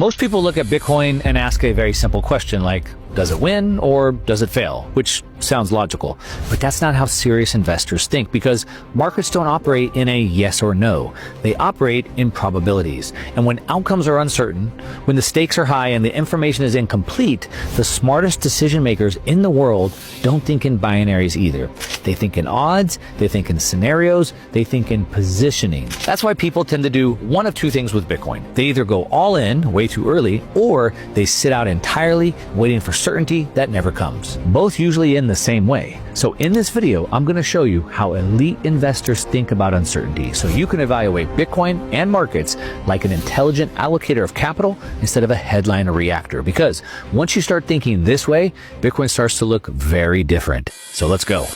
Most people look at Bitcoin and ask a very simple question like, does it win or does it fail? Which sounds logical, but that's not how serious investors think, because markets don't operate in a yes or no. They operate in probabilities. And when outcomes are uncertain, when the stakes are high and the information is incomplete, the smartest decision makers in the world don't think in binaries either. They think in odds, they think in scenarios, they think in positioning. That's why people tend to do one of two things with Bitcoin. They either go all in way too early, or they sit out entirely waiting for certainty that never comes. Both usually end the same way. So in this video, I'm going to show you how elite investors think about uncertainty, so you can evaluate Bitcoin and markets like an intelligent allocator of capital instead of a headline reactor. Because once you start thinking this way, Bitcoin starts to look very different. So let's go.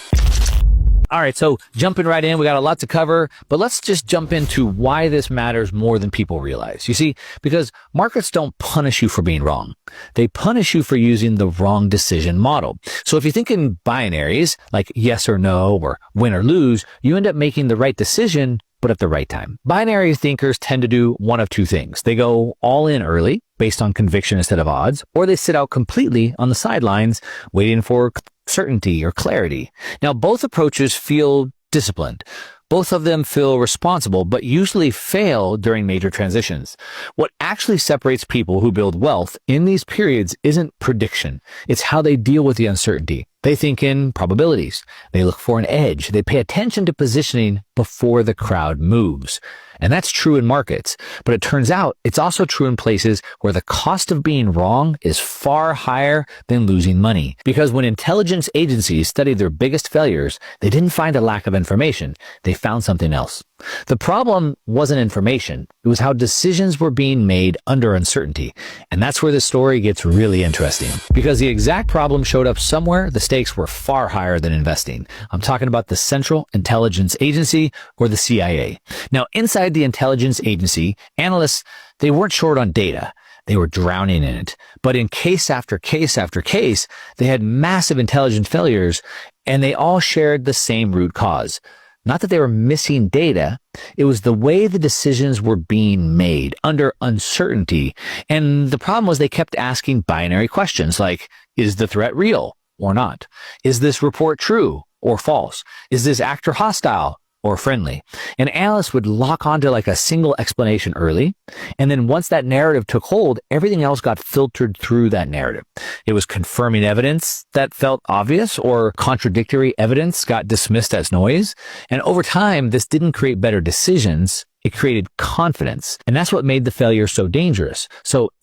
All right, so jumping right in, we got a lot to cover, but let's just jump into why this matters more than people realize. You see, because markets don't punish you for being wrong. They punish you for using the wrong decision model. So if you think in binaries, like yes or no, or win or lose, you end up making the right decision, but at the right time. Binary thinkers tend to do one of two things. They go all in early, based on conviction instead of odds, or they sit out completely on the sidelines, waiting for certainty or clarity. Now, both approaches feel disciplined. Both of them feel responsible, but usually fail during major transitions. What actually separates people who build wealth in these periods isn't prediction. It's how they deal with the uncertainty. They think in probabilities. They look for an edge. They pay attention to positioning before the crowd moves. And that's true in markets. But it turns out it's also true in places where the cost of being wrong is far higher than losing money. Because when intelligence agencies studied their biggest failures, they didn't find a lack of information. They found something else. The problem wasn't information. It was how decisions were being made under uncertainty. And that's where the story gets really interesting. Because the exact problem showed up somewhere the stakes were far higher than investing. I'm talking about the Central Intelligence Agency, or the CIA. Now, inside the intelligence agency, analysts, they weren't short on data. They were drowning in it. But in case after case after case, they had massive intelligence failures, and they all shared the same root cause. Not that they were missing data, it was the way the decisions were being made under uncertainty. And the problem was they kept asking binary questions like, is the threat real or not? Is this report true or false? Is this actor hostile or friendly? And analysts would lock onto like a single explanation early. And then once that narrative took hold, everything else got filtered through that narrative. It was confirming evidence that felt obvious, or contradictory evidence got dismissed as noise. And over time, this didn't create better decisions. It created confidence. And that's what made the failure so dangerous. So